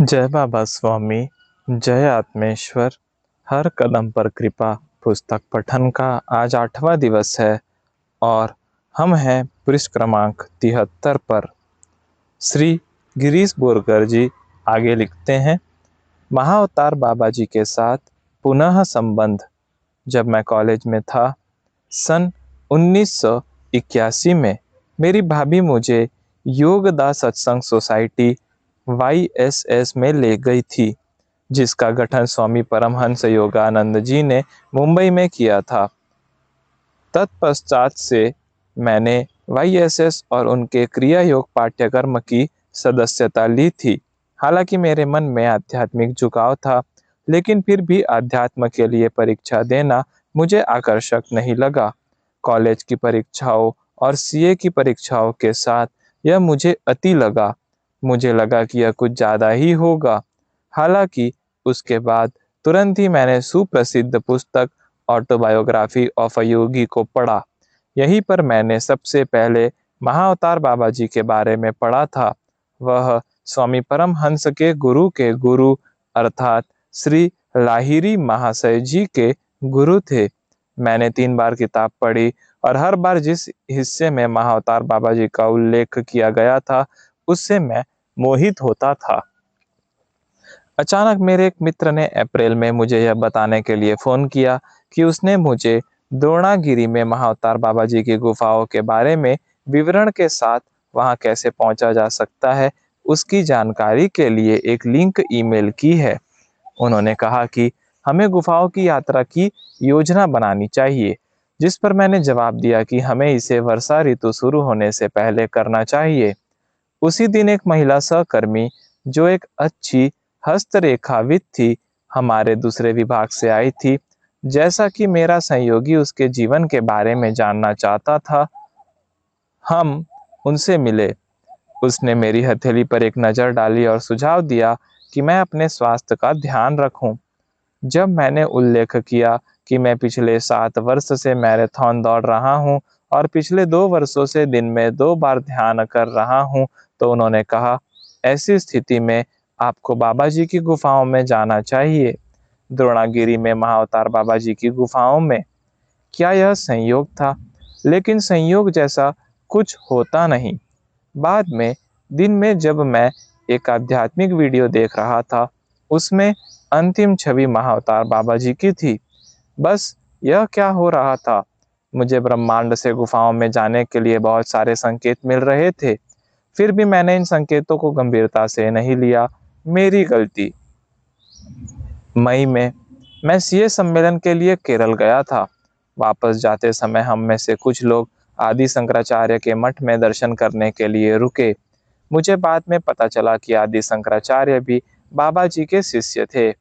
जय बाबा स्वामी, जय आत्मेश्वर। हर कदम पर कृपा पुस्तक पठन का आज 8वां दिवस है और हम हैं पृष्ठ क्रमांक 73 पर। श्री गिरीश बोरकर जी आगे लिखते हैं, महाअवतार बाबा जी के साथ पुनः संबंध। जब मैं कॉलेज में था सन 1981 में, मेरी भाभी मुझे योगदा सत्संग सोसाइटी YSS में ले गई थी, जिसका गठन स्वामी परमहंस योगानंद जी ने मुंबई में किया था। तत्पश्चात से मैंने YSS और उनके क्रिया योग पाठ्यक्रम की सदस्यता ली थी। हालांकि मेरे मन में आध्यात्मिक झुकाव था, लेकिन फिर भी अध्यात्म के लिए परीक्षा देना मुझे आकर्षक नहीं लगा। कॉलेज की परीक्षाओं और CA की परीक्षाओं के साथ यह मुझे अति लगा। मुझे लगा कि यह कुछ ज़्यादा ही होगा। हालांकि उसके बाद तुरंत ही मैंने सुप्रसिद्ध पुस्तक ऑटोबायोग्राफी ऑफ अ योगी को पढ़ा। यहीं पर मैंने सबसे पहले महाअवतार बाबा जी के बारे में पढ़ा था। वह स्वामी परमहंस के गुरु अर्थात श्री लाहिरी महाशय जी के गुरु थे। मैंने 3 बार किताब पढ़ी और हर बार जिस हिस्से में महाअवतार बाबा जी का उल्लेख किया गया था, उससे मैं मोहित होता था। अचानक मेरे एक मित्र ने अप्रैल में मुझे यह बताने के लिए फ़ोन किया कि उसने मुझे द्रोणागिरी में महाअवतार बाबा जी की गुफाओं के बारे में विवरण के साथ वहां कैसे पहुंचा जा सकता है, उसकी जानकारी के लिए एक लिंक ईमेल की है। उन्होंने कहा कि हमें गुफाओं की यात्रा की योजना बनानी चाहिए, जिस पर मैंने जवाब दिया कि हमें इसे वर्षा ऋतु शुरू होने से पहले करना चाहिए। उसी दिन एक महिला सहकर्मी, जो एक अच्छी हस्तरेखाविद थी, हमारे दूसरे विभाग से आई थी। जैसा कि मेरा सहयोगी उसके जीवन के बारे में जानना चाहता था, हम उनसे मिले। उसने मेरी हथेली पर एक नज़र डाली और सुझाव दिया कि मैं अपने स्वास्थ्य का ध्यान रखूं। जब मैंने उल्लेख किया कि मैं पिछले 7 वर्ष से मैराथन दौड़ रहा हूं और पिछले 2 वर्षों से दिन में 2 बार ध्यान कर रहा हूं, तो उन्होंने कहा, ऐसी स्थिति में आपको बाबा जी की गुफाओं में जाना चाहिए। द्रोणागिरी में महाअवतार बाबा जी की गुफाओं में। क्या यह संयोग था? लेकिन संयोग जैसा कुछ होता नहीं। बाद में दिन में जब मैं एक आध्यात्मिक वीडियो देख रहा था, उसमें अंतिम छवि महाअवतार बाबा जी की थी। बस यह क्या हो रहा था? मुझे ब्रह्मांड से गुफाओं में जाने के लिए बहुत सारे संकेत मिल रहे थे। फिर भी मैंने इन संकेतों को गंभीरता से नहीं लिया। मेरी गलती। मई में मैं CA सम्मेलन के लिए केरल गया था। वापस जाते समय हम में से कुछ लोग आदि शंकराचार्य के मठ में दर्शन करने के लिए रुके। मुझे बाद में पता चला कि आदि शंकराचार्य भी बाबा जी के शिष्य थे।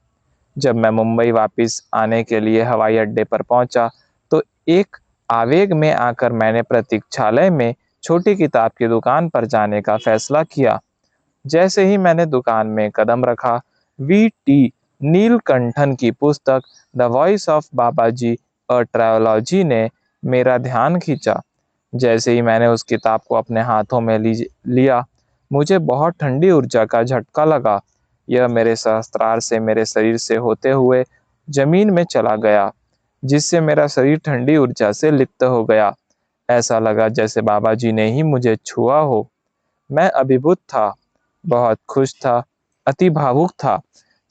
जब मैं मुंबई वापस आने के लिए हवाई अड्डे पर पहुंचा, तो एक आवेग में आकर मैंने प्रतीक्षालय में छोटी किताब की दुकान पर जाने का फैसला किया। जैसे ही मैंने दुकान में कदम रखा, VT नीलकंठन की पुस्तक the voice of Baba ji a trilogy ने मेरा ध्यान खींचा। जैसे ही मैंने उस किताब को अपने हाथों में लिया, मुझे बहुत ठंडी ऊर्जा का झटका लगा। यह मेरे सहस्त्रार से मेरे शरीर से होते हुए जमीन में चला गया, जिससे मेरा शरीर ठंडी ऊर्जा से लिप्त हो गया। ऐसा लगा जैसे बाबा जी ने ही मुझे छुआ हो। मैं अभिभूत था, बहुत खुश था, अति भावुक था,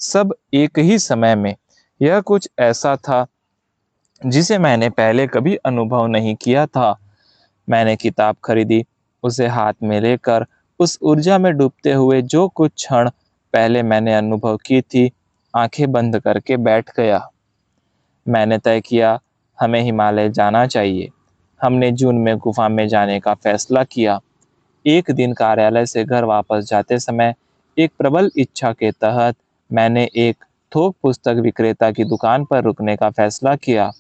सब एक ही समय में। यह कुछ ऐसा था जिसे मैंने पहले कभी अनुभव नहीं किया था। मैंने किताब खरीदी, उसे हाथ में लेकर उस ऊर्जा में डूबते हुए जो कुछ क्षण पहले मैंने अनुभव की थी, आंखें बंद करके बैठ गया। मैंने तय किया, हमें हिमालय जाना चाहिए। हमने जून में गुफा में जाने का फैसला किया। एक दिन कार्यालय से घर वापस जाते समय एक प्रबल इच्छा के तहत मैंने एक थोक पुस्तक विक्रेता की दुकान पर रुकने का फैसला किया।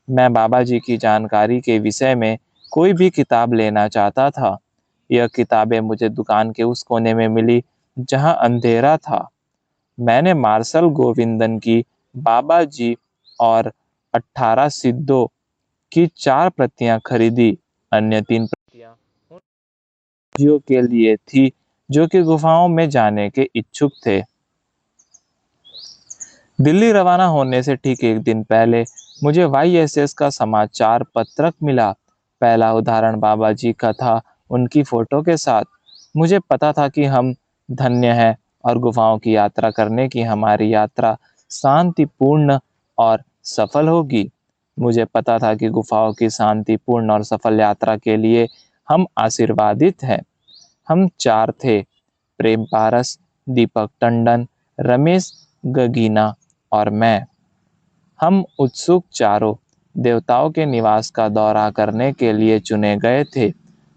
मैं बाबा जी की जानकारी के विषय में कोई भी किताब लेना चाहता था। यह किताबें मुझे दुकान के उस कोने में मिली जहां अंधेरा था। मैंने मार्शल गोविंदन की बाबा जी और 18 सिद्धों की 4 प्रतियां खरीदी। अन्य 3 प्रतियां जियो के लिए थी, जो कि गुफाओं में जाने के इच्छुक थे। दिल्ली रवाना होने से ठीक एक दिन पहले मुझे वाईएसएस का समाचार पत्रक मिला। पहला उदाहरण बाबा जी का था, उनकी फोटो के साथ। मुझे पता था कि हम धन्य हैं और गुफाओं की यात्रा करने की हमारी यात्रा शांतिपूर्ण और सफल होगी। मुझे पता था कि गुफाओं की शांतिपूर्ण और सफल यात्रा के लिए हम आशीर्वादित हैं। हम चार थे, प्रेम पारस, दीपक टंडन, रमेश गगीना और मैं। हम उत्सुक चारों देवताओं के निवास का दौरा करने के लिए चुने गए थे,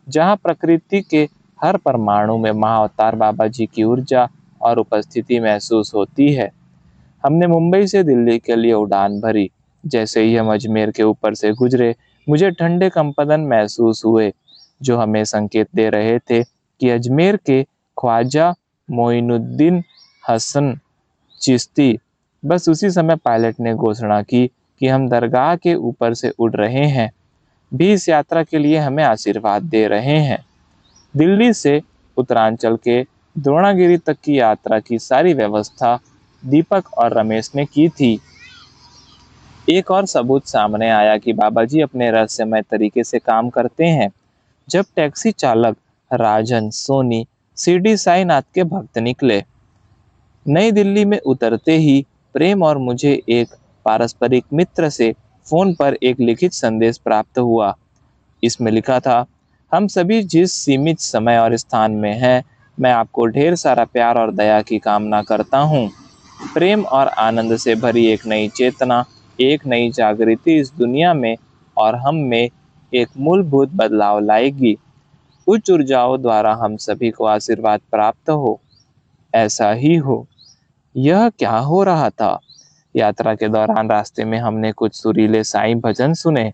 जहां प्रकृति के हर परमाणु में महाअवतार बाबा जी की ऊर्जा और उपस्थिति महसूस होती है। हमने मुंबई से दिल्ली के लिए उड़ान भरी। जैसे ही हम अजमेर के ऊपर से गुजरे, मुझे ठंडे कंपन महसूस हुए, जो हमें संकेत दे रहे थे कि अजमेर के ख्वाजा मोइनुद्दीन हसन चिश्ती। बस उसी समय पायलट ने घोषणा की कि हम दरगाह के ऊपर से उड़ रहे हैं, भी इस यात्रा के लिए हमें आशीर्वाद दे रहे हैं। दिल्ली से उत्तरांचल के द्रोणागिरी तक की यात्रा की सारी व्यवस्था दीपक और रमेश ने की थी। एक और सबूत सामने आया कि बाबा जी अपने रहस्यमय तरीके से काम करते हैं। जब टैक्सी चालक राजन सोनी शिरडी साईनाथ के भक्त निकले, नई दिल्ली में उतरते ही प्रेम और मुझे एक पारस्परिक मित्र से फोन पर एक लिखित संदेश प्राप्त हुआ। इसमें लिखा था, हम सभी जिस सीमित समय और स्थान में हैं, मैं आपको ढेर सारा प्यार और दया की कामना करता हूँ। प्रेम और आनंद से भरी एक नई चेतना, एक नई जागृति इस दुनिया में और हम में एक मूलभूत बदलाव लाएगी। उच्च ऊर्जाओं द्वारा हम सभी को आशीर्वाद प्राप्त हो। ऐसा ही हो। यह क्या हो रहा था? यात्रा के दौरान रास्ते में हमने कुछ सुरीले साईं भजन सुने,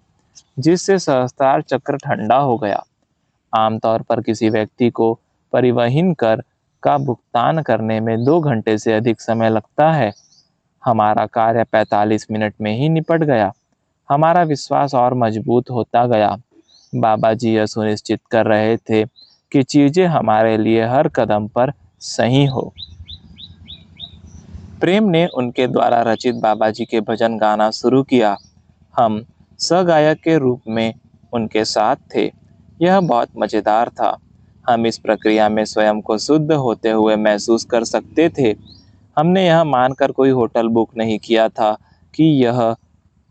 जिससे सहस्त्रार चक्र ठंडा हो गया। आमतौर पर किसी व्यक्ति को परिवहन कर का भुगतान करने में 2 घंटे से अधिक समय लगता है। हमारा कार्य 45 मिनट में ही निपट गया। हमारा विश्वास और मजबूत होता गया। बाबा जी यह सुनिश्चित कर रहे थे कि चीजें हमारे लिए हर कदम पर सही हो। प्रेम ने उनके द्वारा रचित बाबा जी के भजन गाना शुरू किया। हम सहगायक के रूप में उनके साथ थे। यह बहुत मजेदार था। हम इस प्रक्रिया में स्वयं को शुद्ध होते हुए महसूस कर सकते थे। हमने यह मानकर कोई होटल बुक नहीं किया था कि यह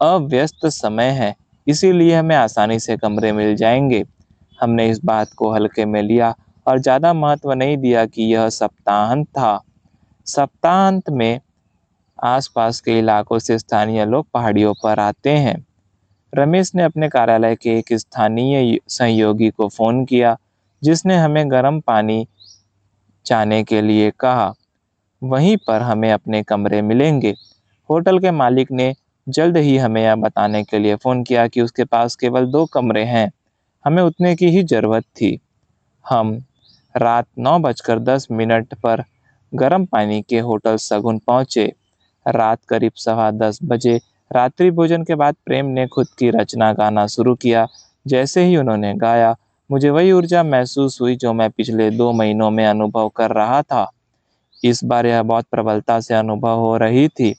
अव्यस्त समय है, इसीलिए हमें आसानी से कमरे मिल जाएंगे। हमने इस बात को हल्के में लिया और ज़्यादा महत्व नहीं दिया कि यह सप्ताहांत था। सप्ताहांत में आसपास के इलाकों से स्थानीय लोग पहाड़ियों पर आते हैं। रमेश ने अपने कार्यालय के एक स्थानीय सहयोगी को फ़ोन किया, जिसने हमें गर्म पानी जाने के लिए कहा। वहीं पर हमें अपने कमरे मिलेंगे। होटल के मालिक ने जल्द ही हमें यह बताने के लिए फ़ोन किया कि उसके पास केवल 2 कमरे हैं। हमें उतने की ही ज़रूरत थी। हम रात 9:10 पर गर्म पानी के होटल सगुन पहुँचे। रात करीब 10:15 बजे रात्रि भोजन के बाद प्रेम ने खुद की रचना गाना शुरू किया। जैसे ही उन्होंने गाया, मुझे वही ऊर्जा महसूस हुई जो मैं पिछले 2 महीनों में अनुभव कर रहा था। इस बार यह बहुत प्रबलता से अनुभव हो रही थी।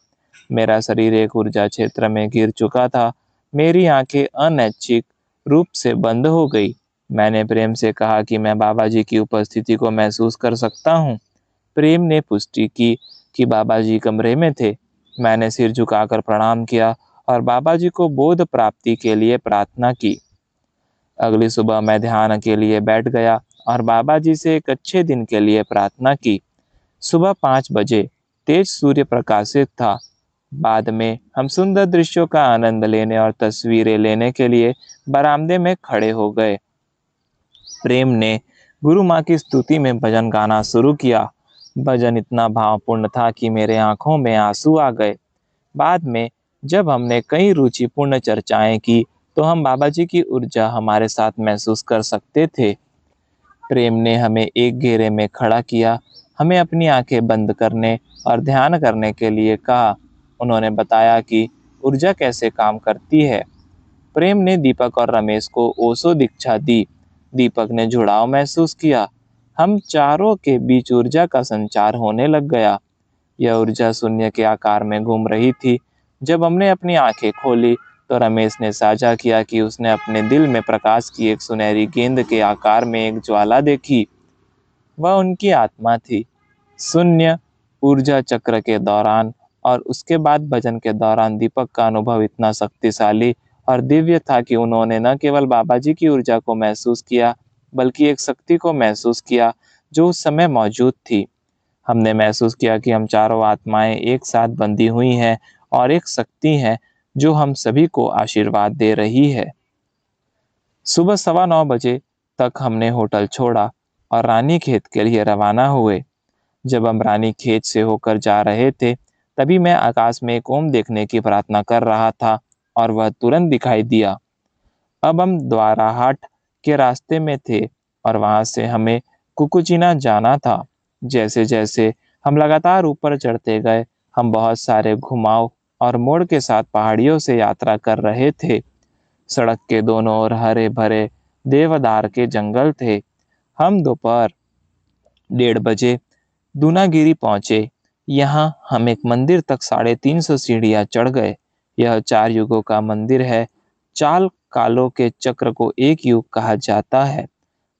मेरा शरीर एक ऊर्जा क्षेत्र में गिर चुका था। मेरी आंखें अनैच्छिक रूप से बंद हो गई। मैंने प्रेम से कहा कि मैं बाबा जी की उपस्थिति को महसूस कर सकता हूँ। प्रेम ने पुष्टि की कि बाबा जी कमरे में थे। मैंने सिर झुकाकर प्रणाम किया और बाबा जी को बोध प्राप्ति के लिए प्रार्थना की। अगली सुबह मैं ध्यान के लिए बैठ गया और बाबा जी से एक अच्छे दिन के लिए प्रार्थना की। सुबह 5 बजे तेज सूर्य प्रकाशित था। बाद में हम सुंदर दृश्यों का आनंद लेने और तस्वीरें लेने के लिए बरामदे में खड़े हो गए। प्रेम ने गुरु माँ की स्तुति में भजन गाना शुरू किया। भजन इतना भावपूर्ण था कि मेरे आंखों में आंसू आ गए। बाद में जब हमने कई रुचिपूर्ण चर्चाएं की, तो हम बाबा जी की ऊर्जा हमारे साथ महसूस कर सकते थे। प्रेम ने हमें एक घेरे में खड़ा किया, हमें अपनी आंखें बंद करने और ध्यान करने के लिए कहा। उन्होंने बताया कि ऊर्जा कैसे काम करती है। प्रेम ने दीपक और रमेश को ओशो दीक्षा दी। दीपक ने जुड़ाव महसूस किया। हम चारों के बीच ऊर्जा का संचार होने लग गया। यह ऊर्जा शून्य के आकार में घूम रही थी। जब हमने अपनी आंखें खोली तो रमेश ने साझा किया कि उसने अपने दिल में प्रकाश की एक सुनहरी गेंद के आकार में एक ज्वाला देखी। वह उनकी आत्मा थी। शून्य ऊर्जा चक्र के दौरान और उसके बाद भजन के दौरान दीपक का अनुभव इतना शक्तिशाली और दिव्य था कि उन्होंने न केवल बाबा जी की ऊर्जा को महसूस किया, बल्कि एक शक्ति को महसूस किया जो उस समय मौजूद थी। हमने महसूस किया कि हम चारों आत्माएं एक साथ बंधी हुई हैं और एक शक्ति है जो हम सभी को आशीर्वाद दे रही है। सुबह 9:15 बजे तक हमने होटल छोड़ा और रानी खेत के लिए रवाना हुए। जब हम रानी खेत से होकर जा रहे थे, तभी मैं आकाश में एक ओम देखने की प्रार्थना कर रहा था और वह तुरंत दिखाई दिया। अब हम द्वाराहाट के रास्ते में थे और वहां से हमें कुकुचीना जाना था। जैसे जैसे हम लगातार ऊपर चढ़ते गए, हम बहुत सारे घुमाव और मोड़ के साथ पहाड़ियों से यात्रा कर रहे थे। सड़क के दोनों ओर हरे भरे देवदार के जंगल थे। हम दोपहर 1:30 बजे दूनागिरी पहुंचे। यहाँ हम एक मंदिर तक 350 सीढ़ियाँ चढ़ गए। यह 4 युगों का मंदिर है। 4 कालों के चक्र को एक युग कहा जाता है।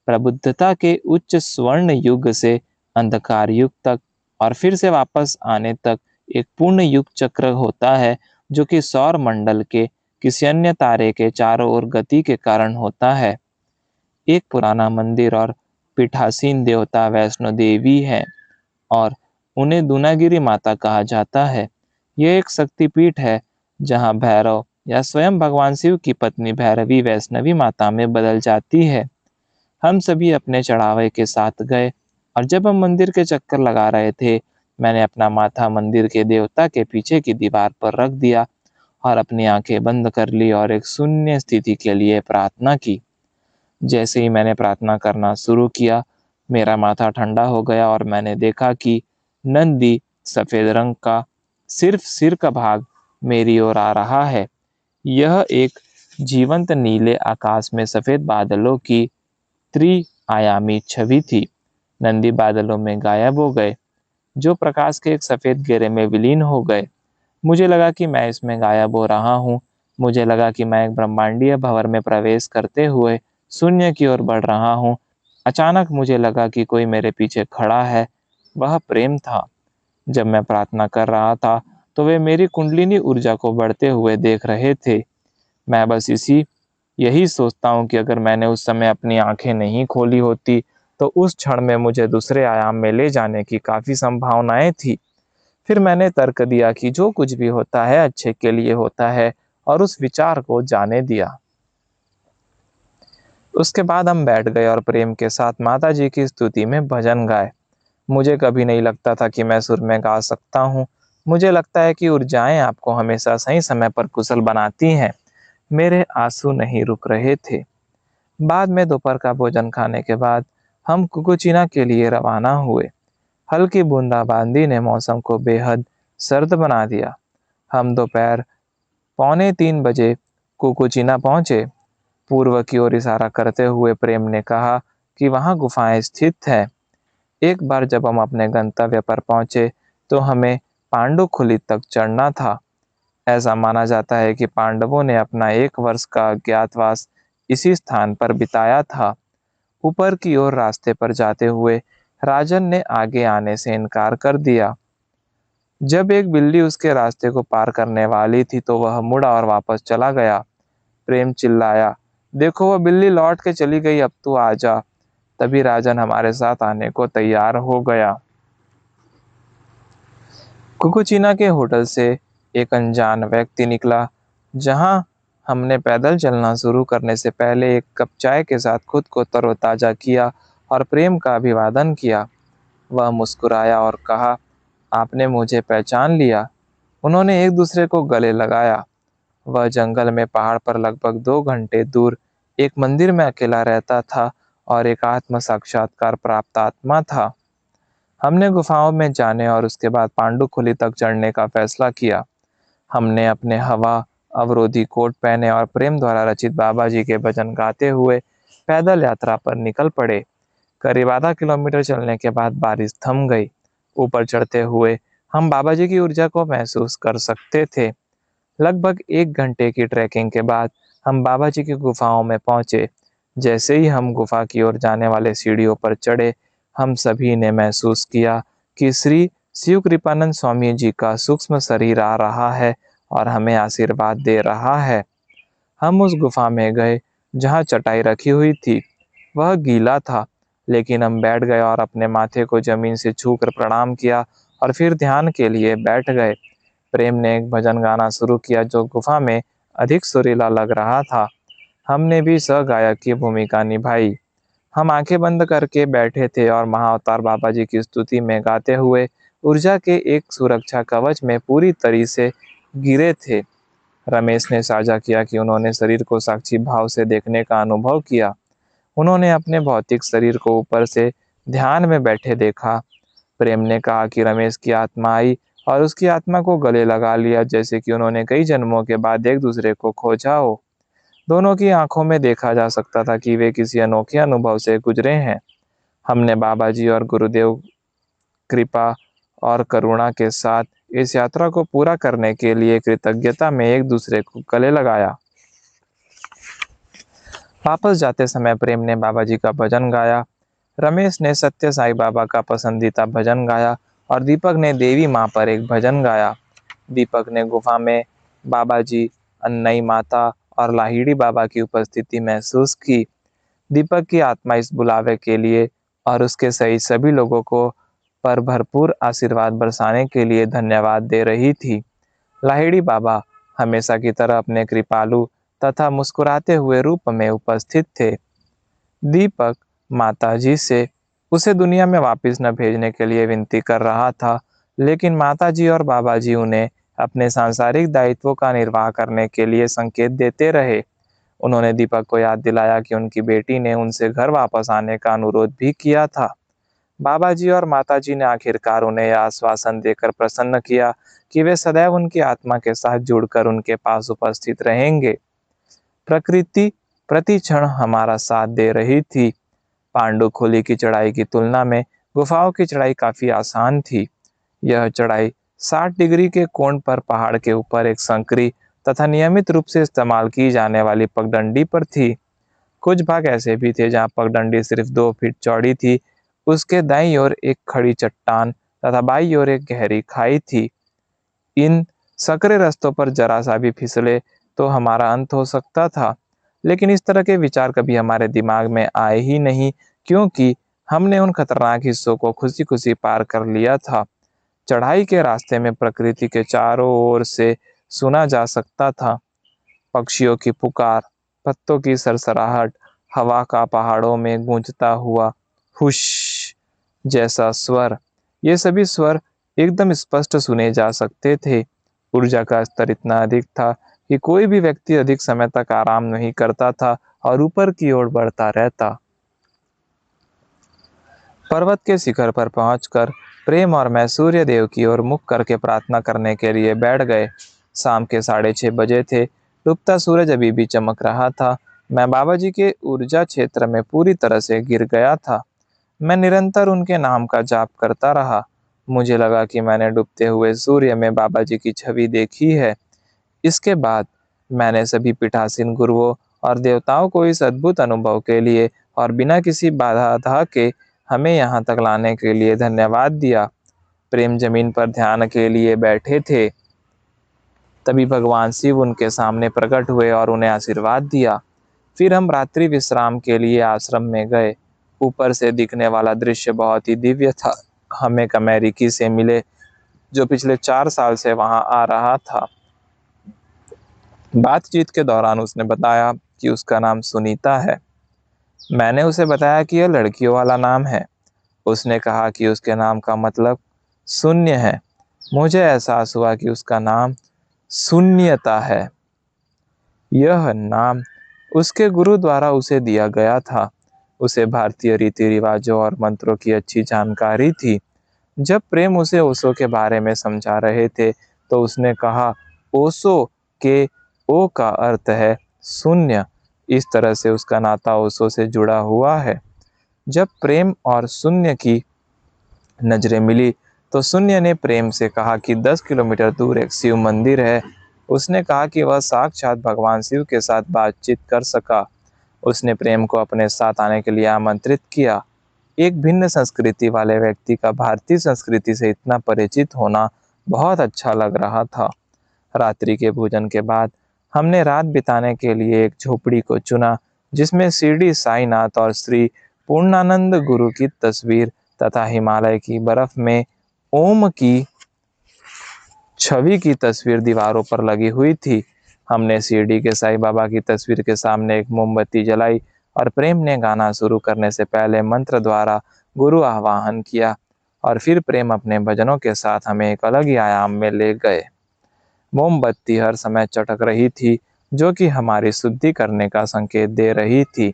प्रबुद्धता के उच्च स्वर्ण युग से अंधकार युग तक और फिर से वापस आने तक एक पूर्ण युग चक्र होता है, जो कि सौर मंडल के किसी अन्य तारे के चारों ओर गति के कारण होता है। एक पुराना मंदिर और पीठासीन देवता वैष्णो देवी है और उन्हें दूनागिरी माता कहा जाता है। यह एक शक्तिपीठ है जहाँ भैरव या स्वयं भगवान शिव की पत्नी भैरवी वैष्णवी माता में बदल जाती है। हम सभी अपने चढ़ावे के साथ गए और जब हम मंदिर के चक्कर लगा रहे थे, मैंने अपना माथा मंदिर के देवता के पीछे की दीवार पर रख दिया और अपनी आंखें बंद कर ली और एक शून्य स्थिति के लिए प्रार्थना की। जैसे ही मैंने प्रार्थना करना शुरू किया, मेरा माथा ठंडा हो गया और मैंने देखा कि नंदी सफेद रंग का सिर्फ सिर का भाग मेरी ओर आ रहा है। यह एक जीवंत नीले आकाश में सफेद बादलों की त्रिआयामी छवि थी। नंदी बादलों में गायब हो गए, जो प्रकाश के एक सफेद घेरे में विलीन हो गए। मुझे लगा कि मैं इसमें गायब हो रहा हूँ। मुझे लगा कि मैं एक ब्रह्मांडीय भंवर में प्रवेश करते हुए शून्य की ओर बढ़ रहा हूँ। अचानक मुझे लगा कि कोई मेरे पीछे खड़ा है। वह प्रेम था। जब मैं प्रार्थना कर रहा था, तो वे मेरी कुंडलिनी ऊर्जा को बढ़ते हुए देख रहे थे। मैं बस यही सोचता हूँ कि अगर मैंने उस समय अपनी आंखें नहीं खोली होती, तो उस क्षण में मुझे दूसरे आयाम में ले जाने की काफ़ी संभावनाएं थी। फिर मैंने तर्क दिया कि जो कुछ भी होता है अच्छे के लिए होता है और उस विचार को जाने दिया। उसके बाद हम बैठ गए और प्रेम के साथ माता जी की स्तुति में भजन गाए। मुझे कभी नहीं लगता था कि मैं सुर में गा सकता हूँ। मुझे लगता है कि ऊर्जाएं आपको हमेशा सही समय पर कुशल बनाती हैं। मेरे आंसू नहीं रुक रहे थे। बाद में दोपहर का भोजन खाने के बाद हम कुकुचीना के लिए रवाना हुए। हल्की बूंदाबांदी ने मौसम को बेहद सर्द बना दिया। हम दोपहर 2:45 बजे कुकुचीना पहुंचे। पूर्व की ओर इशारा करते हुए प्रेम ने कहा कि वहां गुफाएं स्थित हैं। एक बार जब हम अपने गंतव्य पर पहुंचे, तो हमें पांडुखुली तक चढ़ना था। ऐसा माना जाता है कि पांडवों ने अपना 1 वर्ष का अज्ञातवास इसी स्थान पर बिताया था। ऊपर की ओर रास्ते पर जाते हुए राजन ने आगे आने से इनकार कर दिया। जब एक बिल्ली उसके रास्ते को पार करने वाली थी, तो वह मुड़ा और वापस चला गया। प्रेम चिल्लाया, देखो वह बिल्ली लौट के चली गई, अब तू आ जा। तभी राजन हमारे साथ आने को तैयार हो गया। कुकुचीना के होटल से एक अनजान व्यक्ति निकला। जहां हमने पैदल चलना शुरू करने से पहले एक कप चाय के साथ खुद को तरोताजा किया और प्रेम का अभिवादन किया। वह मुस्कुराया और कहा, आपने मुझे पहचान लिया। उन्होंने एक दूसरे को गले लगाया। वह जंगल में पहाड़ पर लगभग 2 घंटे दूर एक मंदिर में अकेला रहता था और एक आत्म साक्षात्कार प्राप्त आत्मा था। हमने गुफाओं में जाने और उसके बाद पांडुखुली तक चढ़ने का फैसला किया। हमने अपने हवा अवरोधी कोट पहने और प्रेम द्वारा रचित बाबा जी के भजन गाते हुए पैदल यात्रा पर निकल पड़े। करीब आधा किलोमीटर चलने के बाद बारिश थम गई। ऊपर चढ़ते हुए हम बाबा जी की ऊर्जा को महसूस कर सकते थे। लगभग 1 घंटे की ट्रैकिंग के बाद हम बाबा जी की गुफाओं में पहुंचे। जैसे ही हम गुफा की ओर जाने वाले सीढ़ियों पर चढ़े, हम सभी ने महसूस किया कि श्री शिव कृपानंद स्वामी जी का सूक्ष्म शरीर आ रहा है और हमें आशीर्वाद दे रहा है। हम उस गुफा में गए जहाँ चटाई रखी हुई थी। वह गीला था, लेकिन हम बैठ गए और अपने माथे को जमीन से छूकर प्रणाम किया और फिर ध्यान के लिए बैठ गए। प्रेम ने एक भजन गाना शुरू किया जो गुफा में अधिक सुरीला लग रहा था। हमने भी सहगायक की भूमिका निभाई। हम आंखें बंद करके बैठे थे और महाअवतार बाबा जी की स्तुति में गाते हुए ऊर्जा के एक सुरक्षा कवच में पूरी तरह से गिरे थे। रमेश ने साझा किया कि उन्होंने शरीर को साक्षी भाव से देखने का अनुभव किया। उन्होंने अपने भौतिक शरीर को ऊपर से ध्यान में बैठे देखा। प्रेम ने कहा कि रमेश की आत्मा आई और उसकी आत्मा को गले लगा लिया, जैसे कि उन्होंने कई जन्मों के बाद एक दूसरे को खोजा हो। दोनों की आंखों में देखा जा सकता था कि वे किसी अनोखे अनुभव से गुजरे हैं। हमने बाबा जी और गुरुदेव कृपा और करुणा के साथ इस यात्रा को पूरा करने के लिए कृतज्ञता में एक दूसरे को गले लगाया। वापस जाते समय प्रेम ने बाबा जी का भजन गाया, रमेश ने सत्य साईं बाबा का पसंदीदा भजन गाया और दीपक ने देवी माँ पर एक भजन गाया। दीपक ने गुफा में बाबा जी, अन्नई माता और लाहिड़ी बाबा की उपस्थिति महसूस की। दीपक की आत्मा इस बुलावे के लिए और उसके सहित सभी लोगों को पर भरपूर आशीर्वाद बरसाने के लिए धन्यवाद दे रही थी। लाहिड़ी बाबा हमेशा की तरह अपने कृपालु तथा मुस्कुराते हुए रूप में उपस्थित थे। दीपक माताजी से उसे दुनिया में वापस न भेजने के लिए विनती कर रहा था, लेकिन माताजी और बाबाजी उन्हें अपने सांसारिक दायित्वों का निर्वाह करने के लिए संकेत देते रहे। उन्होंने दीपक को याद दिलाया कि उनकी बेटी ने उनसे घर वापस आने का अनुरोध भी किया था। बाबाजी और माताजी ने आखिरकार उन्हें यह आश्वासन देकर प्रसन्न किया कि वे सदैव उनकी आत्मा के साथ जुड़कर उनके पास उपस्थित रहेंगे। प्रकृति प्रति क्षण हमारा साथ दे रही थी। पांडुखोली की चढ़ाई की तुलना में गुफाओं की चढ़ाई काफी आसान थी। यह चढ़ाई 60 डिग्री के कोण पर पहाड़ के ऊपर एक संकरी तथा नियमित रूप से इस्तेमाल की जाने वाली पगडंडी पर थी। कुछ भाग ऐसे भी थे जहां पगडंडी सिर्फ 2 फीट चौड़ी थी। उसके दाईं ओर एक खड़ी चट्टान तथा बाईं ओर एक गहरी खाई थी। इन सकरे रास्तों पर जरा सा भी फिसले तो हमारा अंत हो सकता था, लेकिन इस तरह के विचार कभी हमारे दिमाग में आए ही नहीं, क्योंकि हमने उन खतरनाक हिस्सों को खुशी खुशी पार कर लिया था। चढ़ाई के रास्ते में प्रकृति के चारों ओर से सुना जा सकता था पक्षियों की पुकार, पत्तों की सरसराहट, हवा का पहाड़ों में गूंजता हुआ हुश जैसा स्वर। ये सभी स्वर एकदम स्पष्ट सुने जा सकते थे। ऊर्जा का स्तर इतना अधिक था कि कोई भी व्यक्ति अधिक समय तक आराम नहीं करता था और ऊपर की ओर बढ़ता रहता। पर्वत के शिखर पर पहुंचकर प्रेम और मैं सूर्य देव की ओर मुख करके प्रार्थना करने के लिए बैठ गए। शाम के 6:30 बजे थे। डूबता सूरज अभी भी चमक रहा था। मैं बाबा जी के ऊर्जा क्षेत्र में पूरी तरह से गिर गया था। मैं निरंतर उनके नाम का जाप करता रहा। मुझे लगा कि मैंने डूबते हुए सूर्य में बाबा जी की छवि देखी है। इसके बाद मैंने सभी पीठासीन गुरुओं और देवताओं को इस अद्भुत अनुभव के लिए और बिना किसी बाधा के हमें यहाँ तक लाने के लिए धन्यवाद दिया। प्रेम जमीन पर ध्यान के लिए बैठे थे। तभी भगवान शिव उनके सामने प्रकट हुए और उन्हें आशीर्वाद दिया। फिर हम रात्रि विश्राम के लिए आश्रम में गए। ऊपर से दिखने वाला दृश्य बहुत ही दिव्य था। हम एक अमेरिकी से मिले जो पिछले 4 साल से वहां आ रहा था। बातचीत के दौरान उसने बताया कि उसका नाम सुनीता है। मैंने उसे बताया कि यह लड़कियों वाला नाम है। उसने कहा कि उसके नाम का मतलब शून्य है। मुझे एहसास हुआ कि उसका नाम शून्यता है। यह नाम उसके गुरु द्वारा उसे दिया गया था। उसे भारतीय रीति रिवाजों और मंत्रों की अच्छी जानकारी थी। जब प्रेम उसे ओशो के बारे में समझा रहे थे तो उसने कहा, ओशो के ओ का अर्थ है शून्य। इस तरह से उसका नाता ओशो से जुड़ा हुआ है। जब प्रेम और शून्य की नजरें मिली तो शून्य ने प्रेम से कहा कि 10 किलोमीटर दूर एक शिव मंदिर है। उसने कहा कि वह साक्षात भगवान शिव के साथ बातचीत कर सका। उसने प्रेम को अपने साथ आने के लिए आमंत्रित किया। एक भिन्न संस्कृति वाले व्यक्ति का भारतीय संस्कृति से इतना परिचित होना बहुत अच्छा लग रहा था। रात्रि के भोजन के बाद हमने रात बिताने के लिए एक झोपड़ी को चुना, जिसमें शिरडी साईनाथ और श्री पूर्णानंद गुरु की तस्वीर तथा हिमालय की बर्फ में ओम की छवि की तस्वीर दीवारों पर लगी हुई थी। हमने शिरडी के साईं बाबा की तस्वीर के सामने एक मोमबत्ती जलाई और प्रेम ने गाना शुरू करने से पहले मंत्र द्वारा गुरु आवाहन किया, और फिर प्रेम अपने भजनों के साथ हमें एक अलग ही आयाम में ले गए। मोमबत्ती हर समय चटक रही थी, जो कि हमारी शुद्धि करने का संकेत दे रही थी।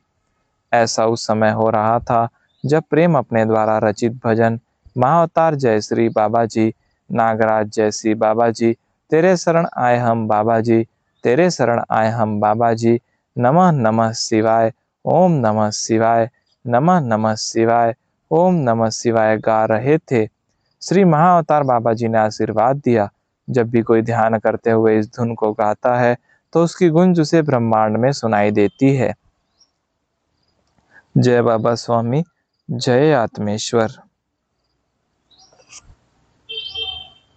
ऐसा उस समय हो रहा था जब प्रेम अपने द्वारा रचित भजन महाअवतार जय श्री बाबा जी, नागराज जय श्री बाबा जी, तेरे शरण आए हम बाबा जी, तेरे शरण आए हम बाबा जी, नमः नमः शिवाय, ओम नमः शिवाय, नमः नमः शिवाय, ओम नमः शिवाय गा रहे थे। श्री महाअवतार बाबा जी ने आशीर्वाद दिया। जब भी कोई ध्यान करते हुए इस धुन को गाता है तो उसकी गूंज उसे ब्रह्मांड में सुनाई देती है। जय बाबा स्वामी, जय आत्मेश्वर।